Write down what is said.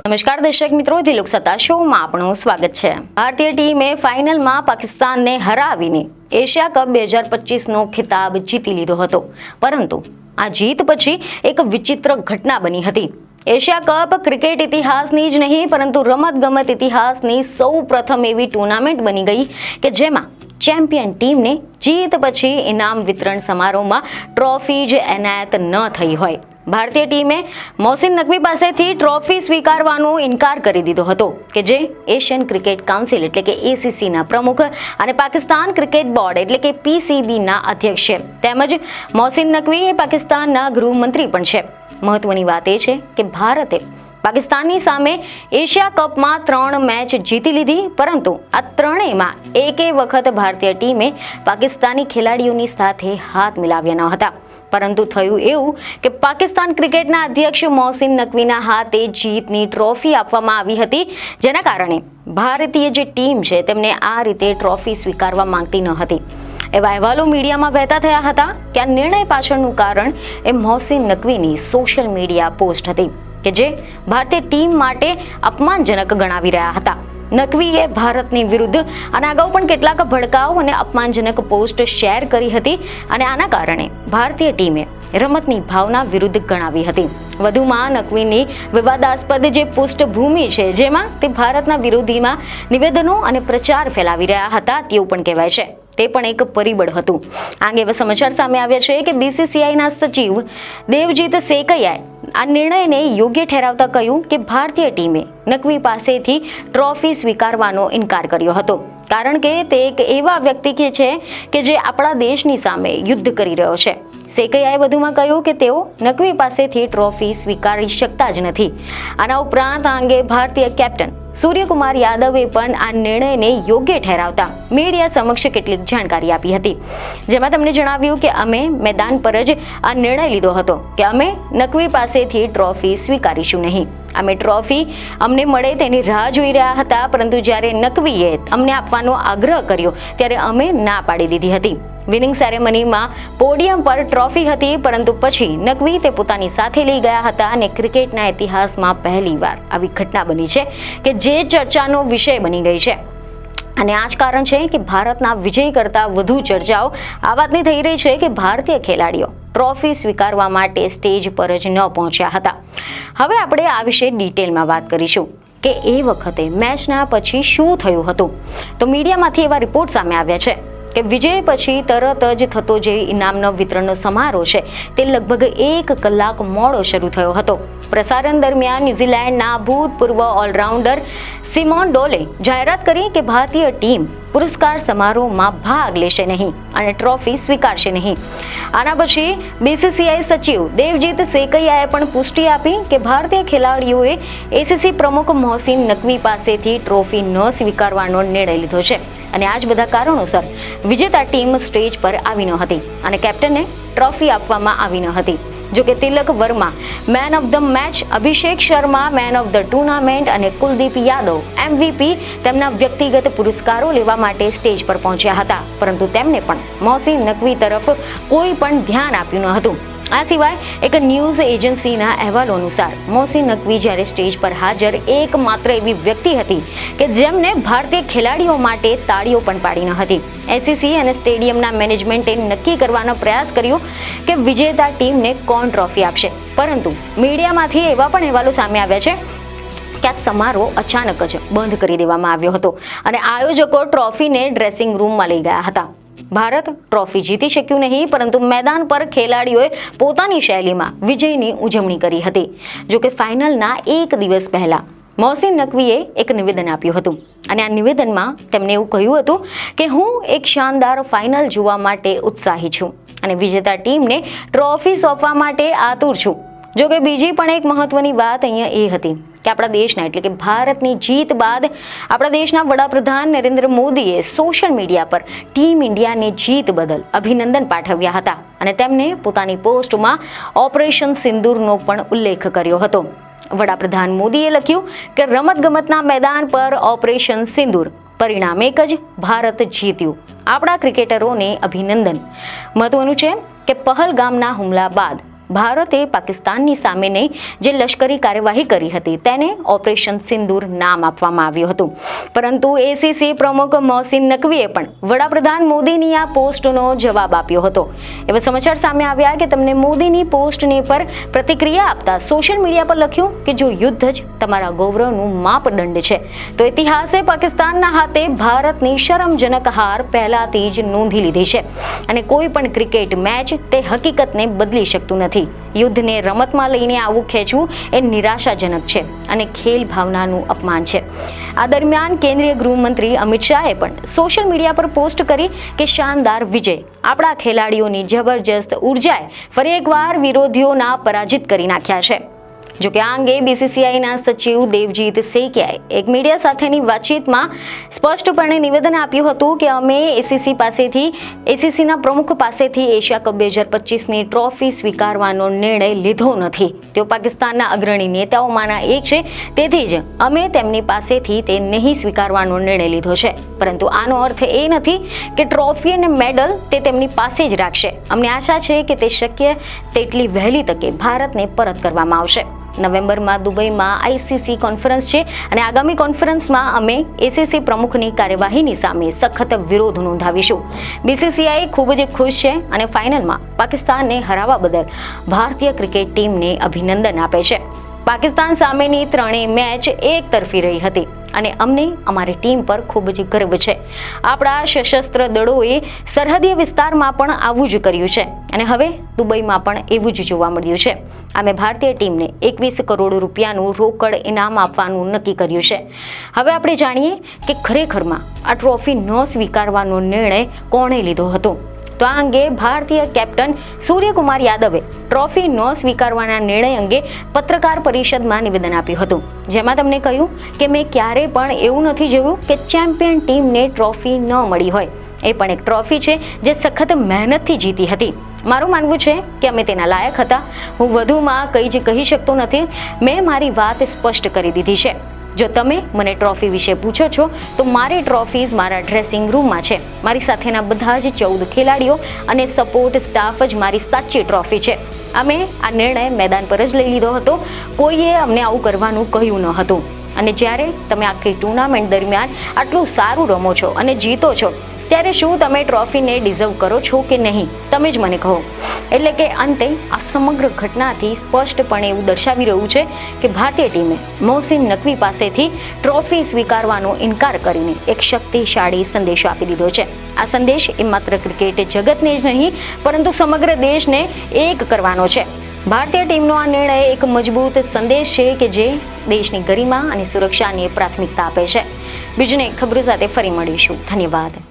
નમસ્કાર દર્શક મિત્રો, દિલુક સત્તા શોમાં આપનું સ્વાગત છે। ભારતીય ટીમે ફાઇનલમાં પાકિસ્તાનને હરાવીને એશિયા કપ 2025નો ખિતાબ જીતી લીધો હતો, પરંતુ આ જીત પછી એક વિચિત્ર ઘટના બની હતી। એશિયા કપ ક્રિકેટ ઇતિહાસની જ નહીં પરંતુ રમતગમત ઇતિહાસની સૌપ્રથમ એવી ટુર્નામેન્ટ બની ગઈ કે જેમાં ચેમ્પિયન ટીમને જીત પછી ઇનામ વિતરણ સમારોહમાં ટ્રોફી જ એનાયત ન થઈ હોય। ભારતીય ટીમે મોહસિન નકવી પાસેથી ટ્રોફી સ્વીકારવાનો ઇનકાર કરી દીધો હતો કે જે એશિયન ક્રિકેટ કાઉન્સિલ એટલે કે એસીસીના પ્રમુખ અને પાકિસ્તાન ક્રિકેટ બોર્ડ એટલે કે પીસીબીના અધ્યક્ષ છે, તેમજ મોહસિન નકવી એ પાકિસ્તાનના ગૃહમંત્રી પણ છે। મહત્વની વાત એ છે કે ભારતે પાકિસ્તાનની સામે એશિયા કપમાં 3 મેચ જીતી લીધી, પરંતુ આ ત્રણેયમાં એકે વખત ભારતીય ટીમે પાકિસ્તાની ખેલાડીઓની સાથે હાથ મિલાવ્યા ન હતા। પરંતુ થયું એવું કે પાકિસ્તાન ક્રિકેટના અધ્યક્ષ મોહસિન નકવીના હાથે જીતની ટ્રોફી આપવામાં આવી હતી, જેના કારણે ભારતીય જે ટીમ છે તેમને આ રીતે ટ્રોફી સ્વીકારવા માંગતી ન હતી। એવા અહેવાલો મીડિયામાં વહેતા થયા હતા કે આ નિર્ણય પાછળનું કારણ એ મોહસિન નકવીની સોશિયલ મીડિયા પોસ્ટ હતી કે જે ભારતીય ટીમ માટે અપમાનજનક ગણાવી રહ્યા હતા। નકવીએ ભારતની વિરુદ્ધ અને અગાઉ પણ કેટલાક ભડકાઉ અને અપમાનજનક પોસ્ટ શેર કરી હતી અને આના કારણે ભારતીય ટીમે રમતની ભાવના વિરુદ્ધ ગણાવી હતી। વધુમાં નકવીની વિવાદાસ્પદ જે પૃષ્ઠભૂમિ છે જેમાં તે ભારતના વિરોધીમાં નિવેદનો અને પ્રચાર ફેલાવી રહ્યા હતા તેવું પણ કહેવાય છે, તે પણ એક પરિબળ હતું। આ અંગે એવા સમાચાર સામે આવ્યા છે કે બીસીસીઆઈના સચિવ દેવજીત સેકૈયાએ આ નિર્ણયને યોગ્ય ઠેરાવતા કહ્યું કે ભારતીય ટીમે નકવી પાસેથી ટ્રોફી સ્વીકારવાનો ઇનકાર કર્યો હતો, કારણ કે તે એક એવા વ્યક્તિ છે કે જે આપણા દેશની સામે યુદ્ધ કરી રહ્યો છે। સેકૈયાએ વધુમાં કહ્યું કે તેઓ નકવી પાસેથી ટ્રોફી સ્વીકારી શકતા જ નથી। આના ઉપરાંત આ અંગે ભારતીય કેપ્ટન સૂર્યકુમાર યાદવે પણ આ નિર્ણયને યોગ્ય ઠેરાવતા મીડિયા સમક્ષ કેટલીક જાણકારી આપી હતી, જેમાં તેમણે જણાવ્યું કે અમે મેદાન પર જ આ નિર્ણય લીધો હતો કે અમે નકવી પાસેથી ટ્રોફી સ્વીકારીશું નહીં। અમે ટ્રોફી અમને મળે તેની રાહ જોઈ રહ્યા હતા, પરંતુ જ્યારે નકવીએ અમને આપવાનો આગ્રહ કર્યો ત્યારે અમે ના પાડી દીધી હતી। વિનિંગ સેરેમનીમાં પોડિયમ પર ટ્રોફી હતી, પરંતુ પછી નકવી તે પોતાની સાથે લઈ ગયા હતા અને ક્રિકેટના ઇતિહાસમાં પહેલીવાર આવી ઘટના બની છે કે જે ચર્ચાનો વિષય બની ગઈ છે। અને આ જ કારણ છે કે ભારતના વિજય કરતાં વધુ ચર્ચાઓ આ વાતની થઈ રહી છે કે ભારતીય ખેલાડીઓ ટ્રોફી સ્વીકારવા માટે સ્ટેજ પર જ ન પહોંચ્યા હતા। હવે આપણે આ વિશે ડિટેલમાં વાત કરીશું કે એ વખતે મેચના પછી શું થયું હતું। તો મીડિયામાંથી એવા રિપોર્ટ સામે આવ્યા છે કે વિજય પછી તરત જ થતો જે ઇનામનો વિતરણનો સમારોહ છે તે લગભગ 1 કલાક મોડો શરૂ થયો હતો। પ્રસારણ દરમિયાન ન્યૂઝીલેન્ડના ભૂતપૂર્વ ઓલરાઉન્ડર સિમોન ડોલે જાહેરાત કરી કે ભારતીય ટીમ પુરસ્કાર સમારોહમાં ભાગ લેશે નહીં અને ટ્રોફી સ્વીકારશે નહીં। આના પછી બીસીસીઆઈ સચિવ દેવજીત સેકૈયાએ પણ પુષ્ટિ આપી કે ભારતીય ખેલાડીઓએ એસીસી પ્રમુખ મોહસિન નકવી પાસેથી ટ્રોફી ન સ્વીકારવાનો નિર્ણય લીધો છે અને આ જ બધા કારણોસર વિજેતા ટીમ સ્ટેજ પર આવી ન હતી અને કેપ્ટનને ટ્રોફી આપવામાં આવી ન હતી। જો કે Tilak Varma man of the match, Abhishek Sharma man of the tournament અને કુલદીપ યાદવ MVP તેમના વ્યક્તિગત પુરસ્કારો લેવા માટે સ્ટેજ પર પહોંચ્યા હતા, પરંતુ તેમને પણ મોહસિન નકવી તરફ કોઈ પણ ધ્યાન આપ્યું ન હતું। આ સિવાય એક ન્યૂઝ એજન્સીના અહેવાલો અનુસાર મોહસિન નકવી જ્યારે સ્ટેજ પર હાજર એકમાત્ર એવી વ્યક્તિ હતી કે જેમને ભારતીય ખેલાડીઓ માટે તાળીઓ પણ પાડી ન હતી। એસીસી અને સ્ટેડિયમના મેનેજમેન્ટે નક્કી કરવાનો પ્રયાસ કર્યો કે વિજેતા ટીમને કોણ ટ્રોફી આપશે, પરંતુ મીડિયામાંથી એવા પણ અહેવાલો સામે આવ્યા છે કે આ સમારોહ અચાનક જ બંધ કરી દેવામાં આવ્યો હતો અને આયોજકો ટ્રોફીને ડ્રેસિંગ રૂમમાં લઈ ગયા હતા। ભારત ટ્રોફી જીતી શક્યું નહીં, પરંતુ મેદાન પર ખેલાડીઓએ પોતાની શૈલીમાં વિજયની ઉજવણી કરી હતી। જો કે ફાઇનલના 1 દિવસ પહેલા મોહસિન નકવીએ એક નિવેદન આપ્યું હતું અને આ નિવેદનમાં તેમણે એવું કહ્યું હતું કે હું એક શાનદાર ફાઇનલ જોવા માટે ઉત્સાહી છું અને વિજેતા ટીમને ટ્રોફી સોંપવા માટે આતુર છું। જો કે બીજી પણ એક મહત્વની વાત અહીંયા એ હતી કે આપણા દેશના એટલે કે ભારતની જીત બાદ આપણા દેશના વડાપ્રધાન નરેન્દ્ર મોદીએ સોશિયલ મીડિયા પર ટીમ ઇન્ડિયાની જીત બદલ અભિનંદન પાઠવ્યા હતા અને તેમને પોતાની પોસ્ટમાં ઓપરેશન સિંદૂરનો પણ ઉલ્લેખ કર્યો હતો। વડાપ્રધાન મોદીએ લખ્યું કે રમતગમતના મેદાન પર ઓપરેશન સિંદૂર, પરિણામ એક જ, ભારત જીત્યું। આપણા ક્રિકેટરોને અભિનંદન। મહત્વનું છે કે પહલગામના હુમલા બાદ ભારતે પાકિસ્તાનની સામેની જે લશ્કરી કાર્યવાહી કરી હતી તેને ઓપરેશન સિંદૂર નામ આપવામાં આવ્યું હતું. પરંતુ એસીસી પ્રમુખ મોહસિન નકવીએ પણ વડાપ્રધાન મોદીની આ પોસ્ટનો જવાબ આપ્યો હતો. એવા સમાચાર સામે આવ્યા કે તમને મોદીની પોસ્ટની પર પ્રતિક્રિયા આપતા સોશિયલ મીડિયા પર લખ્યું કે જો યુદ્ધ જ તમારા ગૌરવનું માપદંડ છે તો ઇતિહાસે પાકિસ્તાનના હાથે ભારતની શરમજનક હાર પહેલાથી જ નોંધી લીધી છે અને કોઈ પણ ક્રિકેટ મેચ તે હકીકતને બદલી શકતું નથી. યુદ્ધને રમતમાં લઈને આવું ખેંચવું એ નિરાશાજનક છે અને ખેલ ભાવનાનું અપમાન છે. આ દરમિયાન કેન્દ્રીય ગૃહમંત્રી અમિત શાહે પણ સોશિયલ મીડિયા પર પોસ્ટ કરી કે શાનદાર વિજય, આપણા ખેલાડીઓની જબરજસ્ત ઉર્જાએ ફરી એકવાર વિરોધીઓના પરાજિત કરી નાખ્યા છે. જોકે આ અંગે બીસીસીઆઈના સચિવ દેવજીત સેકિયાએ એક મીડિયા સાથેની વાતચીતમાં સ્પષ્ટપણે નિવેદન આપ્યું હતું કે અમે એસીસીના પ્રમુખ પાસેથી એશિયા કપ 2025ની ટ્રોફી સ્વીકારવાનો નિર્ણય લીધો નથી. તેઓ પાકિસ્તાનના અગ્રણી નેતાઓમાંના એક છે, તેથી જ અમે તેમની પાસેથી તે નહીં સ્વીકારવાનો નિર્ણય લીધો છે. પરંતુ આનો અર્થ એ નથી કે ટ્રોફી અને મેડલ તે તેમની પાસે જ રાખશે. અમને આશા છે કે તે શક્ય તેટલી વહેલી તકે ભારતને પરત કરવામાં આવશે. નવેમ્બરમાં દુબઈમાં આઈસીસી કોન્ફરન્સ છે અને આગામી કોન્ફરન્સમાં અમે એસીસી પ્રમુખની કાર્યવાહીની સામે સખત વિરોધ નોંધાવીશું. બીસીસીઆઈ ખૂબ જ ખુશ છે અને ફાઇનલમાં પાકિસ્તાનને હરાવવા બદલ ભારતીય ક્રિકેટ ટીમને અભિનંદન આપે છે. પાકિસ્તાન સામેની ત્રણેય મેચ એક તરફી રહી હતી અને અમને અમારી ટીમ પર ખૂબ જ ગર્વ છે. આપણા સશસ્ત્ર દળોએ સરહદીય વિસ્તારમાં પણ આવું જ કર્યું છે અને હવે દુબઈમાં પણ એવું જ જોવા મળ્યું છે. અમે ભારતીય ટીમને 21 કરોડ રૂપિયાનું રોકડ ઇનામ આપવાનું નક્કી કર્યું છે. હવે આપણે જાણીએ કે ખરેખરમાં આ ટ્રોફી ન સ્વીકારવાનો નિર્ણય કોણે લીધો હતો. તો આ અંગે ભારતીય કેપ્ટન સૂર્યકુમાર યાદવે ટ્રોફી ન સ્વીકારવાના નિર્ણય અંગે પત્રકાર પરિષદમાં નિવેદન આપ્યું હતું, જેમાં તેમણે કહ્યું કે મેં ક્યારે પણ એવું નથી જોયું કે ચેમ્પિયન ટીમને ટ્રોફી ન મળી હોય. એ પણ એક ટ્રોફી છે જે સખત મહેનતથી જીતી હતી. મારું માનવું છે કે અમે તેના લાયક હતા. હું વધુમાં કંઈ જ કહી શકતો નથી. મેં મારી વાત સ્પષ્ટ કરી દીધી છે. જો તમે મને ટ્રોફી વિશે પૂછો છો તો મારી ટ્રોફીઝ મારા ડ્રેસિંગ રૂમમાં છે. મારી સાથેના બધા જ 14 ખેલાડીઓ અને સપોર્ટ સ્ટાફ જ મારી સાચી ટ્રોફી છે. અમે આ નિર્ણય મેદાન પર જ લઈ લીધો હતો. કોઈએ અમને આવું કરવાનું કહ્યું ન હતું. અને જ્યારે તમે આખી ટુર્નામેન્ટ દરમિયાન આટલું સારું રમો છો અને જીતો છો ત્યારે શું તમે ટ્રોફીને ડિઝર્વ કરો છો કે નહીં, તમે જ મને કહો. એટલે કે અંતે આ સમગ્ર ઘટનાથી સ્પષ્ટપણે એવું દર્શાવી રહ્યું છે કે ભારતીય ટીમે મોહસિન નકવી પાસેથી ટ્રોફી સ્વીકારવાનો ઇનકાર કરીને એક શક્તિશાળી સંદેશો આપી દીધો છે. આ સંદેશ એ માત્ર ક્રિકેટ જગતને જ નહીં પરંતુ સમગ્ર દેશને એક કરવાનો છે. ભારતીય ટીમનો આ નિર્ણય એક મજબૂત સંદેશ છે કે જે દેશની ગરિમા અને સુરક્ષાને પ્રાથમિકતા આપે છે. બીજને ખબરો સાથે ફરી મળીશું. ધન્યવાદ.